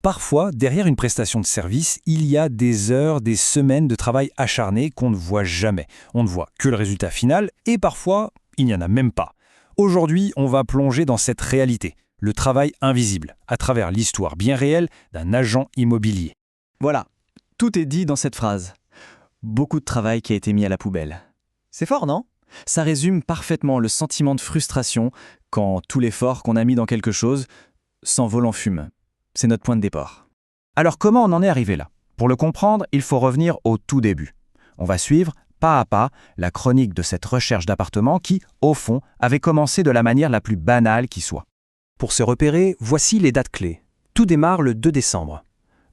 Parfois, derrière une prestation de service, il y a des heures, des semaines de travail acharné qu'on ne voit jamais. On ne voit que le résultat final et parfois, il n'y en a même pas. Aujourd'hui, on va plonger dans cette réalité, le travail invisible, à travers l'histoire bien réelle d'un agent immobilier. Voilà, tout est dit dans cette phrase. Beaucoup de travail qui a été mis à la poubelle. C'est fort, non? Ça résume parfaitement le sentiment de frustration quand tout l'effort qu'on a mis dans quelque chose s'envole en fumée. C'est notre point de départ. Alors comment on en est arrivé là? Pour le comprendre, il faut revenir au tout début. On va suivre, pas à pas, la chronique de cette recherche d'appartement qui, au fond, avait commencé de la manière la plus banale qui soit. Pour se repérer, voici les dates clés. Tout démarre le 2 décembre.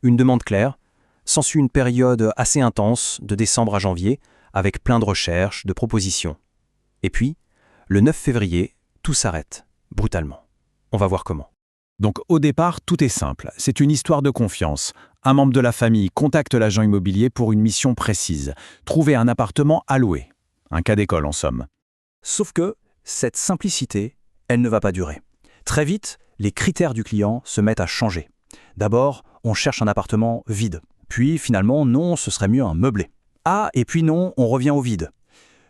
Une demande claire. S'ensuit une période assez intense, de décembre à janvier, avec plein de recherches, de propositions. Et puis, le 9 février, tout s'arrête, brutalement. On va voir comment. Donc au départ, tout est simple. C'est une histoire de confiance. Un membre de la famille contacte l'agent immobilier pour une mission précise. Trouver un appartement à louer. Un cas d'école en somme. Sauf que cette simplicité, elle ne va pas durer. Très vite, les critères du client se mettent à changer. D'abord, on cherche un appartement vide. Puis finalement, non, ce serait mieux un meublé. Ah, et puis non, on revient au vide.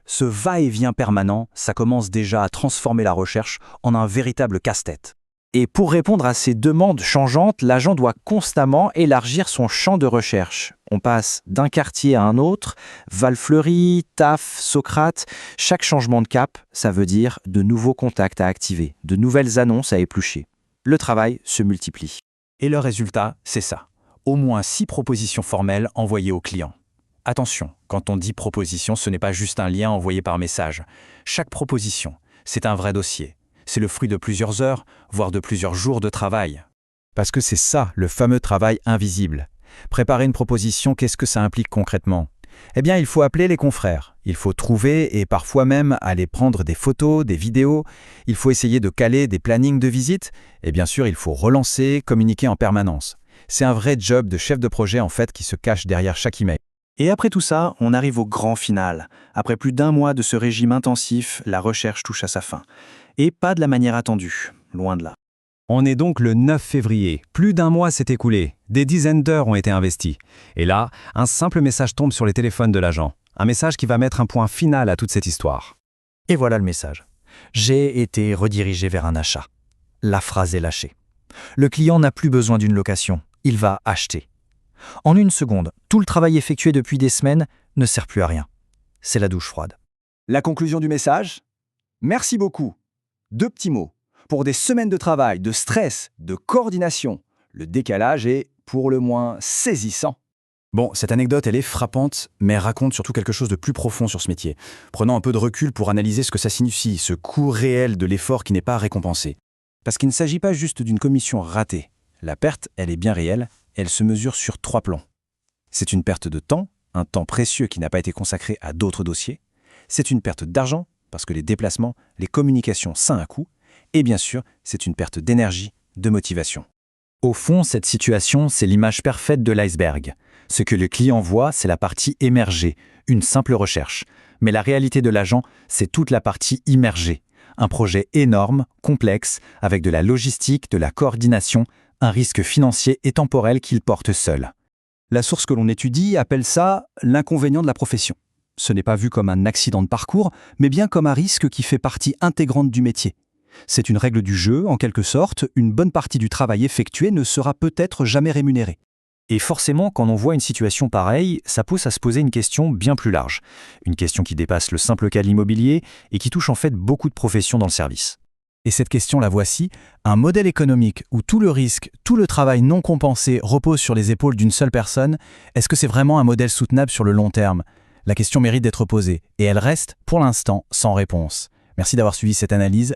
Ce va-et-vient permanent, ça commence déjà à transformer la recherche en un véritable casse-tête. Et pour répondre à ces demandes changeantes, l'agent doit constamment élargir son champ de recherche. On passe d'un quartier à un autre, Val-Fleury, Taf, Socrate. Chaque changement de cap, ça veut dire de nouveaux contacts à activer, de nouvelles annonces à éplucher. Le travail se multiplie. Et le résultat, c'est ça. Au moins 6 propositions formelles envoyées au client. Attention, quand on dit proposition, ce n'est pas juste un lien envoyé par message. Chaque proposition, c'est un vrai dossier. C'est le fruit de plusieurs heures, voire de plusieurs jours de travail. Parce que c'est ça, le fameux travail invisible. Préparer une proposition, qu'est-ce que ça implique concrètement? Eh bien, il faut appeler les confrères. Il faut trouver et parfois même aller prendre des photos, des vidéos. Il faut essayer de caler des plannings de visite. Et bien sûr, il faut relancer, communiquer en permanence. C'est un vrai job de chef de projet en fait qui se cache derrière chaque email. Et après tout ça, on arrive au grand final. Après plus d'1 mois de ce régime intensif, la recherche touche à sa fin. Et pas de la manière attendue, loin de là. On est donc le 9 février. Plus d'1 mois s'est écoulé. Des dizaines d'heures ont été investies. Et là, un simple message tombe sur les téléphones de l'agent. Un message qui va mettre un point final à toute cette histoire. Et voilà le message. J'ai été redirigé vers un achat. La phrase est lâchée. Le client n'a plus besoin d'une location. Il va acheter. En 1 seconde, tout le travail effectué depuis des semaines ne sert plus à rien. C'est la douche froide. La conclusion du message? Merci beaucoup. 2 petits mots. Pour des semaines de travail, de stress, de coordination, le décalage est, pour le moins, saisissant. Bon, cette anecdote, elle est frappante, mais elle raconte surtout quelque chose de plus profond sur ce métier. Prenons un peu de recul pour analyser ce que ça signifie, ce coût réel de l'effort qui n'est pas récompensé. Parce qu'il ne s'agit pas juste d'une commission ratée. La perte, elle est bien réelle, et elle se mesure sur 3 plans. C'est une perte de temps, un temps précieux qui n'a pas été consacré à d'autres dossiers. C'est une perte d'argent, parce que les déplacements, les communications, ça a un coût. Et bien sûr, c'est une perte d'énergie, de motivation. Au fond, cette situation, c'est l'image parfaite de l'iceberg. Ce que le client voit, c'est la partie émergée, une simple recherche. Mais la réalité de l'agent, c'est toute la partie immergée. Un projet énorme, complexe, avec de la logistique, de la coordination, un risque financier et temporel qu'il porte seul. La source que l'on étudie appelle ça l'inconvénient de la profession. Ce n'est pas vu comme un accident de parcours, mais bien comme un risque qui fait partie intégrante du métier. C'est une règle du jeu, en quelque sorte, une bonne partie du travail effectué ne sera peut-être jamais rémunérée. Et forcément, quand on voit une situation pareille, ça pousse à se poser une question bien plus large. Une question qui dépasse le simple cas de l'immobilier et qui touche en fait beaucoup de professions dans le service. Et cette question la voici, un modèle économique où tout le risque, tout le travail non compensé repose sur les épaules d'une seule personne, est-ce que c'est vraiment un modèle soutenable sur le long terme? La question mérite d'être posée, et elle reste, pour l'instant, sans réponse. Merci d'avoir suivi cette analyse.